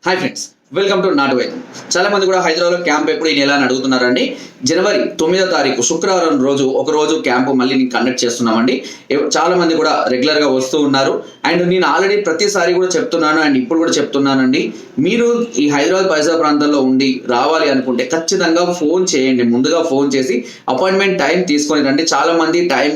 Hi friends, welcome to నాటు వైద్యం. చాలా మంది కూడా హైదరాబాద్లో క్యాంప్ ఎప్పుడు ఈ నెల అని అడుగుతున్నారండి. జనవరి 9వ తారీఖు శుక్రవారం రోజు ఒకరోజు క్యాంపు మళ్ళీ నేను కండక్ట్ చేస్తున్నామండి. చాలా మంది కూడా రెగ్యులర్గా వస్తూ ఉన్నారు. అండ్ నేను ఆల్రెడీ ప్రతిసారి కూడా చెప్తున్నాను అండ్ ఇప్పుడు కూడా చెప్తున్నానండి, మీరు ఈ హైదరాబాద్ పరిసర ప్రాంతాల్లో ఉండి రావాలి అనుకుంటే ఖచ్చితంగా ఫోన్ చేయండి. ముందుగా ఫోన్ చేసి అపాయింట్మెంట్ టైం తీసుకొని రండి. చాలా మంది టైం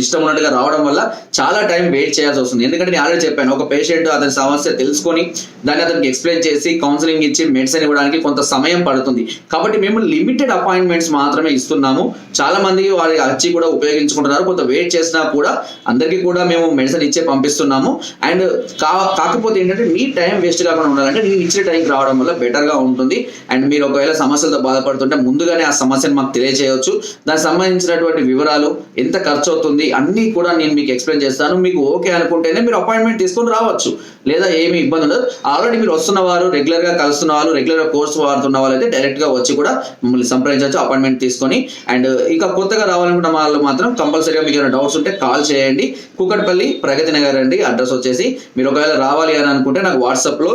ఇష్టం ఉన్నట్టుగా రావడం వల్ల చాలా టైం వెయిట్ చేయాల్సి వస్తుంది. ఎందుకంటే నేను ఆల్రెడీ చెప్పాను, ఒక పేషెంట్ అతని సమస్య తెలుసుకొని దాన్ని అతనికి ఎక్స్ప్లెయిన్ చేసి కౌన్సిలింగ్ ఇచ్చి మెడిసిన్ ఇవ్వడానికి కొంత సమయం పడుతుంది. కాబట్టి మేము లిమిటెడ్ అపాయింట్మెంట్స్ మాత్రమే ఇస్తున్నాము. చాలా మంది వారి వచ్చి కూడా ఉపయోగించుకుంటున్నారు. కొంత వెయిట్ చేసినా కూడా అందరికీ కూడా మేము మెడిసిన్ ఇచ్చే పంపిస్తున్నాము. అండ్ కాకపోతే ఏంటంటే మీ టైం వేస్ట్ కాకుండా ఉండాలంటే నేను ఇచ్చిన టైంకి రావడం వల్ల బెటర్గా ఉంటుంది. అండ్ మీరు ఒకవేళ సమస్యలతో బాధపడుతుంటే ముందుగానే ఆ సమస్యను మాకు తెలియజేయవచ్చు. దానికి సంబంధించినటువంటి వివరాలు, ఎంత ఖర్చు అవుతుంది అన్నీ కూడా నేను మీకు ఎక్స్ప్లెయిన్ చేస్తాను. మీకు ఓకే అనుకుంటేనే మీరు అపాయింట్మెంట్ తీసుకొని రావచ్చు, లేదా ఏమీ ఇబ్బంది ఉండదు. ఆల్రెడీ మీరు వస్తున్న వారు, రెగ్యులర్గా కలుస్తున్న వాళ్ళు, రెగ్యులర్గా కోర్సు వాడుతున్న వాళ్ళు అయితే డైరెక్ట్గా వచ్చి కూడా మమ్మల్ని సంప్రదించవచ్చు అపాయింట్మెంట్ తీసుకొని. అండ్ ఇక కొత్తగా రావాలనుకున్న వాళ్ళు మాత్రం కంపల్సరీగా మీకు ఏమైనా డౌట్స్ ఉంటే కాల్ చేయండి. కూకట్పల్లి ప్రగతి నగర్ అండి అడ్రస్ వచ్చేసి. మీరు ఒకవేళ రావాలి అని అనుకుంటే నాకు వాట్సాప్లో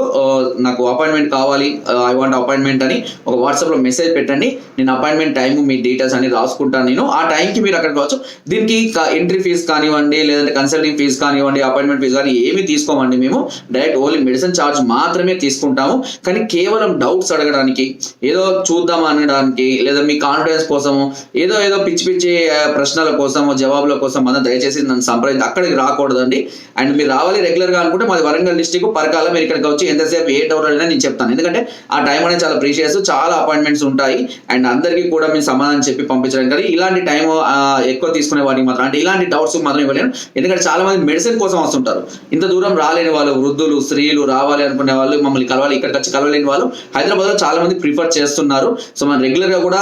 నాకు అపాయింట్మెంట్ కావాలి, ఐ వాంట్ అపాయింట్మెంట్ అని ఒక వాట్సాప్లో మెసేజ్ పెట్టండి. నేను అపాయింట్మెంట్ టైం మీ డీటెయిల్స్ అని రాసుకుంటాను. నేను ఆ టైంకి మీరు అక్కడికి వచ్చు. దీనికి ఎంట్రీ ఫీజు కానివ్వండి, లేదంటే కన్సల్టింగ్ ఫీజు కానివ్వండి, అపాయింట్మెంట్ ఫీజు కానీ ఏమీ తీసుకోమండి. మేము డైరెక్ట్ ఓన్లీ మెడిసిన్ ఛార్జ్ మాత్రమే తీసుకుంటాము. కానీ కేవలం డౌట్స్ అడగడానికి, ఏదో చూద్దాం అనడానికి, లేదా మీ కాన్ఫిడెన్స్ కోసము, ఏదో పిచ్చి పిచ్చి ప్రశ్నల కోసము, జవాబుల కోసం మనం దయచేసి నన్ను సంప్రదించి అక్కడికి రాకూడదండి. అండ్ మీరు రావాలి రెగ్యులర్గా అనుకుంటే మాది వరంగల్ డిస్టిక్ పరకాల. మీరు ఇక్కడికి వచ్చి ఎంతసేపు ఏ డౌట్ అయినా నేను చెప్తాను. ఎందుకంటే ఆ టైం అనేది చాలా ప్రీషియస్, చాలా అపాయింట్మెంట్స్ ఉంటాయి. అండ్ అందరికీ కూడా మేము సమాధానం చెప్పి పంపించడం. కానీ ఇలాంటి టైం ఎక్కువ తీసుకునే వాటికి మాత్రం, అంటే ఇలాంటి డౌట్స్ మాత్రం ఇవ్వలేను. ఎందుకంటే చాలా మంది మెడిసిన్ కోసం వస్తుంటారు. ఇంత దూరం రాలేని వాళ్ళు, వృద్ధులు, స్త్రీలు రావాలి అనుకునే వాళ్ళు, మమ్మల్ని కలవాలి, ఇక్కడికి వచ్చి కలవలేని వాళ్ళు హైదరాబాద్లో చాలా మంది ప్రిఫర్ చేస్తున్నారు. సో మనం రెగ్యులర్గా కూడా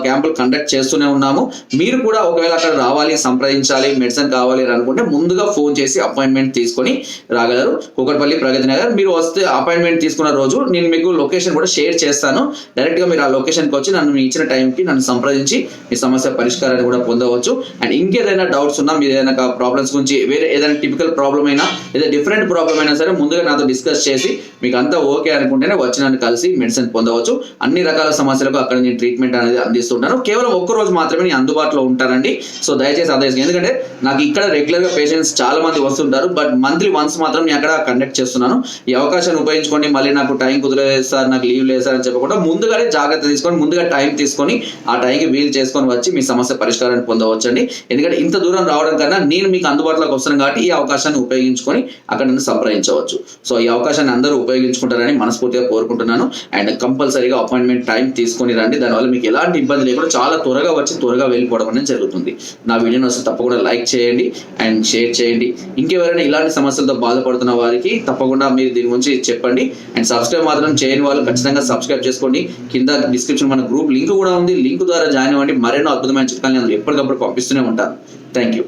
క్యాంపులు కండక్ట్ చేస్తూనే ఉన్నాము. మీరు కూడా ఒకవేళ అక్కడ రావాలి, సంప్రదించాలి, మెడిసిన్ కావాలి అని అనుకుంటే ముందుగా ఫోన్ చేసి అపాయింట్మెంట్ తీసుకొని రాగలరు. కూకట్పల్లి ప్రగతి నగర్. మీరు వస్తే అపాయింట్మెంట్ తీసుకున్న రోజు నేను మీకు లొకేషన్ కూడా షేర్ చేస్తాను. డైరెక్ట్గా మీరు ఆ లొకేషన్కి వచ్చి నన్ను ఇచ్చిన టైంకి నన్ను సంప్రదించి మీ సమస్య పరిష్కారాన్ని కూడా పొందవచ్చు. అండ్ ఇంకేదైనా డౌట్స్ ఉన్నా, మీరు ఏదైనా ప్రాబ్లమ్స్ గురించి, వేరే ఏదైనా టిపికల్ ప్రాబ్లమ్ అయినా, లేదా డిఫరెంట్ ప్రాబ్లమ్ అయినా సరే ముందుగా నాతో డిస్కస్ చేసి మీకు అంతా ఓకే అనుకుంటేనే వచ్చి నన్ను కలిసి మెడిసిన్ పొందవచ్చు. అన్ని రకాల సమస్యలకు అక్కడ నేను ట్రీట్మెంట్ అనేది అందిస్తుంటాను. కేవలం ఒక్కరోజు మాత్రమే నేను అందుబాటులో ఉంటానండి. సో దయచేసి అదే, ఎందుకంటే నాకు ఇక్కడ రెగ్యులర్గా పేషెంట్స్ చాలా మంది వస్తుంటారు. బట్ మంత్లీ వన్స్ మాత్రం నేను అక్కడ కండక్ట్ చేస్తున్నాను. ఈ అవకాశాన్ని ఉపయోగించుకోండి. మళ్ళీ నాకు టైం కుదరలేదు సార్, నాకు లీవ్ లేదు సార్ అని చెప్పకుండా ముందుగానే జాగ్రత్త తీసుకొని, ముందుగా టైం తీసుకొని ఆ టైంకి వీలు చేసుకొని వచ్చి మీ సమస్య పరిష్కారాన్ని పొందవచ్చు అండి. ఎందుకంటే ఇంత దూరం రావడం కన్నా నేను మీకు అందుబాటులోకి వస్తున్నాను కాబట్టి ఈ అవకాశాన్ని ఉపయోగించుకొని అక్కడ నన్ను సంప్రదించవచ్చు. సో ఈ అవకాశాన్ని అందరూ ఉపయోగించుకుంటారని మనస్ఫూర్తిగా కోరుకుంటున్నాను. అండ్ కంపల్సరీగా అపాయింట్మెంట్ టైం తీసుకొని రండి. దానివల్ల మీకు ఎలాంటి ఇబ్బంది లేకుండా చాలా త్వరగా వచ్చి త్వరగా వెళ్ళిపోవడం అనేది జరుగుతుంది. నా వీడియోని వస్తే తప్పకుండా లైక్ చేయండి అండ్ షేర్ చేయండి. ఇంకెవరైనా ఇలాంటి సమస్యలతో బాధపడుతున్న వారికి తప్పకుండా మీరు దీని గురించి చెప్పండి. అండ్ సబ్స్క్రైబ్ మాత్రం చేయని వాళ్ళు ఖచ్చితంగా సబ్స్క్రైబ్ చేసుకోండి. కింద డిస్క్రిప్షన్ మన గ్రూప్ లింక్ కూడా ఉంది. లింక్ ద్వారా జాయిన్ అవ్వండి. మరెన్నో అద్భుతమైన చిట్కాలు నేను ఎప్పటికప్పుడు పంపిస్తూనే ఉంటాను. Thank you.